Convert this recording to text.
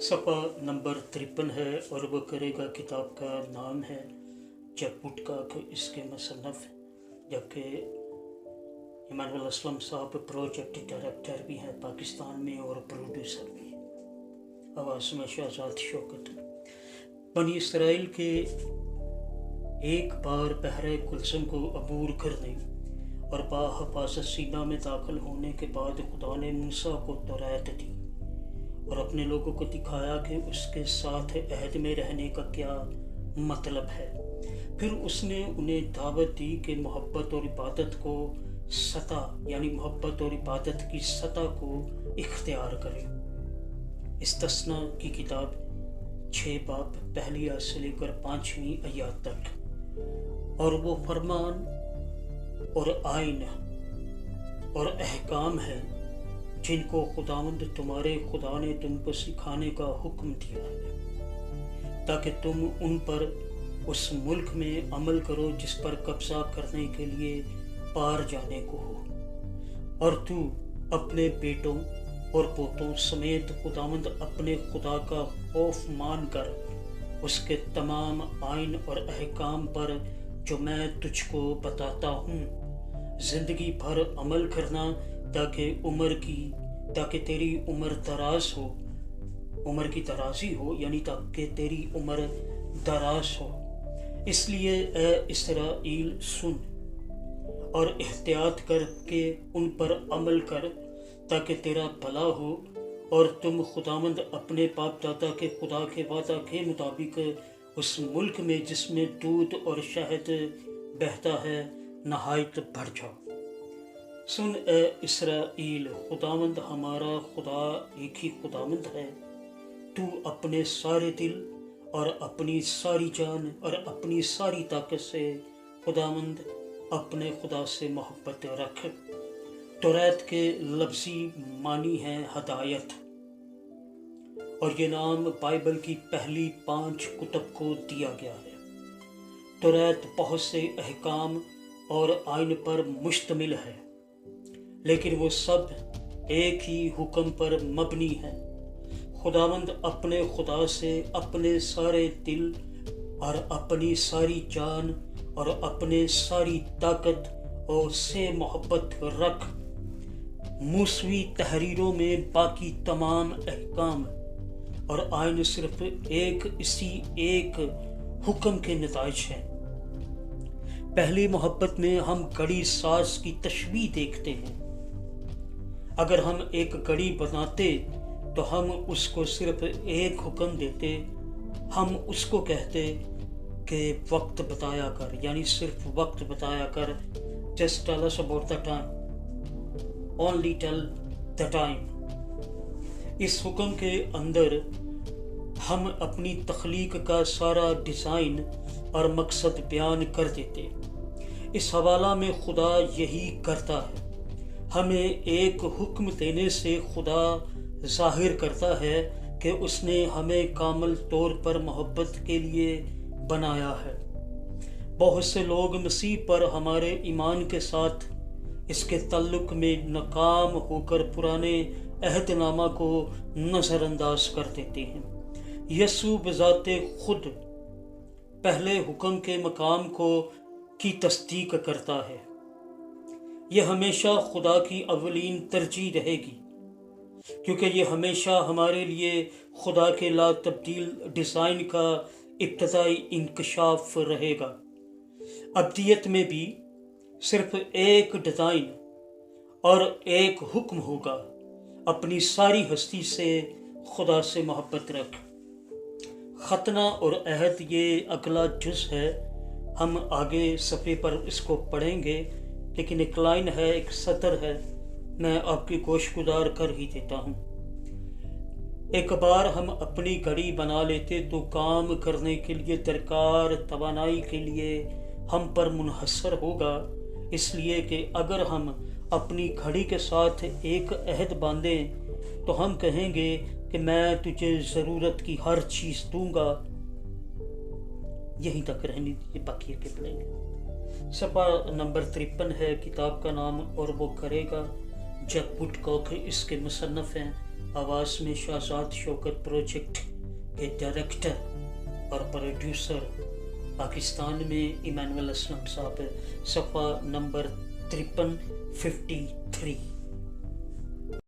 सफ़ा नंबर 53 है और वो करेगा। किताब का नाम है जब गुटका के इसके मुसन्नफ़, जबकि इमानुल असलम साहब प्रोजेक्ट डायरेक्टर भी हैं पाकिस्तान में और प्रोड्यूसर भी। आवाज़ में शहजाद शौकत। बनी इसराइल के एक बार बहरे कुलसम को अबूर करने और बाहिफाज़त सीना में दाखिल होने के बाद खुदा ने मूसा को तौरात दी और अपने लोगों को दिखाया कि उसके साथ अहद में रहने का क्या मतलब है। फिर उसने उन्हें दावत दी कि मोहब्बत और इबादत को सतह यानी मोहब्बत और इबादत की सतह को इख्तियार करें। इस्तिस्ना की किताब 6 बाब पहली आयत से लेकर 5वीं आयत तक। और वो फरमान और आइन और अहकाम है जिनको खुदावंद तुम्हारे खुदा ने तुमको सिखाने का हुक्म दिया है, ताकि तुम उन पर उस मुल्क में अमल करो जिस पर कब्जा करने के लिए पार जाने को हो। और तू अपने बेटों और पोतों समेत खुदावंद अपने खुदा का खौफ मान कर उसके तमाम आइन और अहकाम पर जो मैं तुझको बताता हूँ जिंदगी भर अमल करना, ताकि तेरी उम्र दराज हो, उम्र की दराजी हो, यानी ताकि तेरी उम्र दराज हो। इसलिए ए इसराइल सुन और एहतियात करके उन पर अमल कर, ताकि तेरा भला हो और तुम खुदावंद अपने बाप दादा के खुदा के वादा के मुताबिक उस मुल्क में जिसमें दूध और शहद बहता है नहायत बढ़ जाओ। सुन ए इसराइल, खुदावंद हमारा खुदा एक ही खुदावंद है। तू अपने सारे दिल और अपनी सारी जान और अपनी सारी ताकत से खुदावंद अपने खुदा से मोहब्बत रख। तौरात के लफ्जी मानी है हदायत, और ये नाम बाइबल की पहली 5 कुतुब को दिया गया है। तौरात बहुत से अहकाम और आइन पर मुश्तमिल है, लेकिन वो सब एक ही हुक्म पर मबनी है। खुदावंद अपने खुदा से अपने सारे दिल और अपनी सारी जान और अपने सारी ताकत और से मोहब्बत रख। मूसवी तहरीरों में बाकी तमाम अहकाम और आइन सिर्फ इसी एक हुक्म के नताइज हैं। पहली मोहब्बत में हम घड़ी साज की तशबीह देखते हैं। अगर हम एक घड़ी बनाते तो हम उसको सिर्फ एक हुक्म देते, हम उसको कहते कि वक्त बताया कर, यानी सिर्फ वक्त बताया कर। Just tell us about the time, only tell the time. इस हुक्म के अंदर हम अपनी तख्लीक का सारा डिज़ाइन और मकसद बयान कर देते। इस हवाला में खुदा यही करता है। हमें एक हुक्म देने से खुदा जाहिर करता है कि उसने हमें कामिल तौर पर मोहब्बत के लिए बनाया है। बहुत से लोग मसीह पर हमारे ईमान के साथ इसके ताल्लुक में नाकाम होकर पुराने अहदनामा को नज़रअंदाज कर देते हैं। यसू बज़ाते खुद पहले हुक्म के मकाम की तस्दीक करता है। यह हमेशा खुदा की अवलीन तरजीह रहेगी, क्योंकि यह हमेशा हमारे लिए खुदा के ला तब्दील डिज़ाइन का इब्तदाई इंकशाफ रहेगा। अब्दियत में भी सिर्फ एक डिज़ाइन और एक हुक्म होगा। अपनी सारी हस्ती से खुदा से मोहब्बत रख। खतना और अहद ये अगला जुज़ है। हम आगे सफ़े पर इसको पढ़ेंगे, लेकिन एक लाइन है, एक सतर है, मैं आपकी गोशगुजार कर ही देता हूँ। एक बार हम अपनी घड़ी बना लेते तो काम करने के लिए दरकार तवानाई के लिए हम पर मुनहसर होगा। इसलिए कि अगर हम अपनी घड़ी के साथ एक अहद बांधें तो हम कहेंगे कि मैं तुझे ज़रूरत की हर चीज़ दूंगा। यहीं तक रहने दीजिए, बाकी के पढ़ेंगे। सफ़ा नंबर 53 है, किताब का नाम और वो करेगा जब गुटका के इसके मुसन्नफ़ हैं آواز میں شہزاد شوکت پروجیکٹ کے ڈائریکٹر اور پروڈیوسر پاکستان میں ایمانویل اسلم صاحب، صفحہ نمبر 5353۔